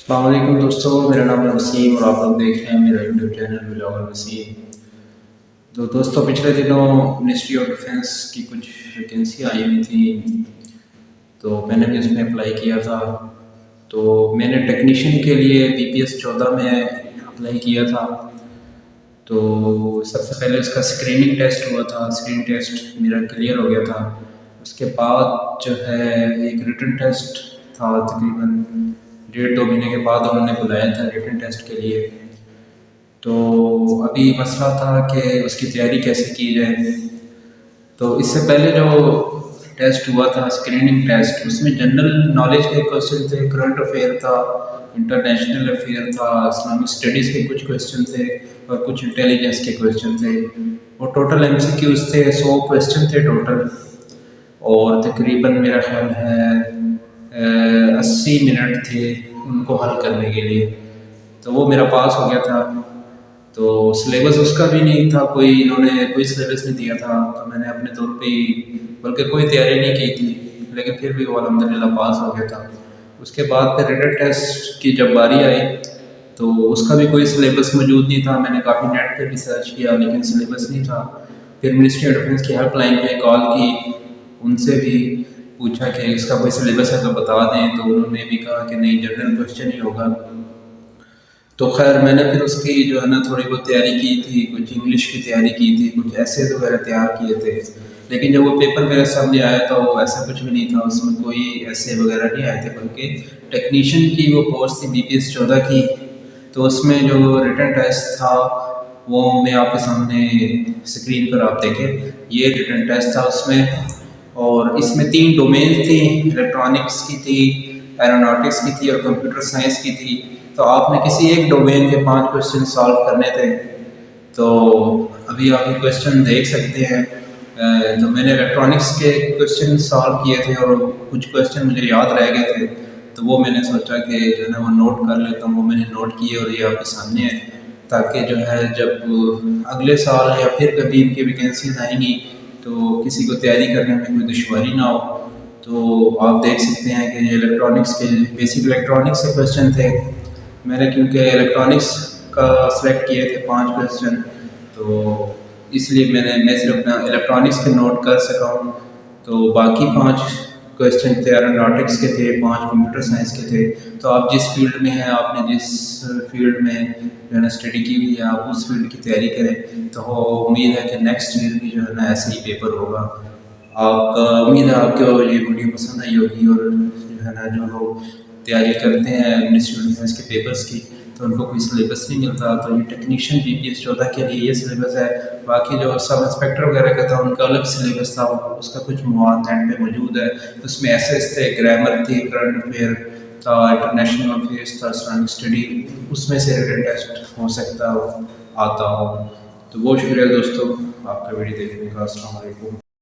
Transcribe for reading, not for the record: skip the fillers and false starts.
السلام علیکم دوستوں، میرا نام ہے وسیم اور آپ لوگ دیکھ رہے ہیں میرا یوٹیوب چینل بلاگر وسیم۔ تو دوستوں، پچھلے دنوں منسٹری آف ڈیفینس کی کچھ ویکینسی آئی ہوئی تھیں، تو میں نے بھی اس میں اپلائی کیا تھا۔ تو میں نے ٹیکنیشین کے لیے BPS 14 میں اپلائی کیا تھا۔ تو سب سے پہلے اس کا اسکریننگ ٹیسٹ ہوا تھا، اسکریننگ ٹیسٹ میرا کلیئر ہو گیا تھا۔ اس کے بعد جو ہے ایک ریٹن ٹیسٹ تھا، تقریباً 1.5-2 مہینے کے بعد انہوں نے بلایا تھا ریٹن ٹیسٹ کے لیے۔ تو ابھی مسئلہ تھا کہ اس کی تیاری کیسے کی جائے۔ تو اس سے پہلے جو ٹیسٹ ہوا تھا اسکریننگ ٹیسٹ، اس میں جنرل نالج کے کویشچن تھے، کرنٹ افیئر تھا، انٹرنیشنل افیئر تھا، اسلامک اسٹڈیز کے کچھ کویشچن تھے اور کچھ انٹیلیجنس کے کویشچن تھے۔ اور ٹوٹل MCQs تھے، 100 کویشچن تھے ٹوٹل، اور تقریباً میرا خیال ہے 80 منٹ تھے ان کو حل کرنے کے لیے۔ تو وہ میرا پاس ہو گیا تھا۔ تو سلیبس اس کا بھی نہیں تھا، انہوں نے کوئی سلیبس نہیں دیا تھا، تو میں نے اپنے طور پہ بلکہ کوئی تیاری نہیں کی تھی، لیکن پھر بھی وہ الحمدللہ پاس ہو گیا تھا۔ اس کے بعد پھر ریٹن ٹیسٹ کی جب باری آئی تو اس کا بھی کوئی سلیبس موجود نہیں تھا۔ میں نے کافی نیٹ پہ بھی سرچ کیا لیکن سلیبس نہیں تھا۔ پھر منسٹری آف ڈیفینس کی ہیلپ لائن پہ کال کی، ان سے بھی پوچھا کہ اس کا کوئی سلیبس ہے تو بتا دیں، تو انہوں نے بھی کہا کہ نہیں، جنرل کویشچن ہی ہوگا۔ تو خیر میں نے پھر اس کی جو ہے نا تھوڑی بہت تیاری کی تھی، کچھ انگلش کی تیاری کی تھی، کچھ ایسے وغیرہ تیار کیے تھے، لیکن جب وہ پیپر میرے سامنے آیا تو ایسا کچھ بھی نہیں تھا، اس میں کوئی ایسے وغیرہ نہیں آئے تھے، بلکہ ٹیکنیشین کی وہ پوسٹ تھی BPS 14 کی۔ تو اس میں جو ریٹن ٹیسٹ تھا وہ میں آپ کے سامنے اسکرین پر آپ دیکھیں، یہ ریٹن ٹیسٹ تھا اس میں، اور اس میں 3 ڈومینز تھیں، الیکٹرانکس کی تھی، ایروناٹکس کی تھی اور کمپیوٹر سائنس کی تھی۔ تو آپ نے کسی ایک ڈومین کے 5 کویشچن سالو کرنے تھے۔ تو ابھی آپ یہ کویشچن دیکھ سکتے ہیں۔ تو میں نے الیکٹرانکس کے کویشچن سالو کیے تھے اور کچھ کویشچن مجھے یاد رہ گئے تھے، تو وہ میں نے سوچا کہ جو ہے نا وہ نوٹ کر لیتا ہوں، وہ میں نے نوٹ کیے اور یہ آپ کے سامنے ہے، تاکہ جو ہے جب اگلے سال یا پھر کبھی ان کی ویکینسیز آئیں گی تو کسی کو تیاری کرنے میں کوئی دشواری نہ ہو۔ تو آپ دیکھ سکتے ہیں کہ یہ الیکٹرانکس کے بیسک الیکٹرانکس کے کویشچن تھے۔ میں نے کیونکہ الیکٹرانکس کا سلیکٹ کیے تھے 5 کویشچن، تو اس لیے میں صرف اپنا الیکٹرانکس کے نوٹ کر سکا ہوں۔ تو باقی 5 کویشچن تھے ایروناٹکس کے تھے، 5 کمپیوٹر سائنس کے تھے۔ تو آپ جس فیلڈ میں ہیں، آپ نے جس فیلڈ میں جو ہے نا اسٹڈی کی ہوئی ہے، آپ اس فیلڈ کی تیاری کریں، تو امید ہے کہ نیکسٹ ایئر بھی جو ہے نا ایسے ہی پیپر ہوگا۔ آپ کا امید ہے آپ کو یہ ویڈیو پسند آئی ہوگی، اور جو ہے نا جو لوگ تیاری کرتے ہیں منسٹری آف ڈیفینس کے پیپرز کی تو ان کو کوئی سلیبس نہیں ملتا، تو یہ ٹیکنیشین BPS 14 کے لیے یہ سلیبس ہے۔ باقی جو سب انسپیکٹر وغیرہ کا تھا ان کا الگ سلیبس تھا، اس کا کچھ مواد نیٹ پہ موجود ہے۔ اس میں ایسے تھے، گرامر تھی، کرنٹ افیئر تھا، انٹرنیشنل افیئرس تھا، اسلامک اسٹڈی، اس میں سے ریٹن ٹیسٹ ہو سکتا ہو، آتا ہو۔ تو بہت شکریہ دوستو آپ کا ویڈیو دیکھنے کا۔ السلام علیکم۔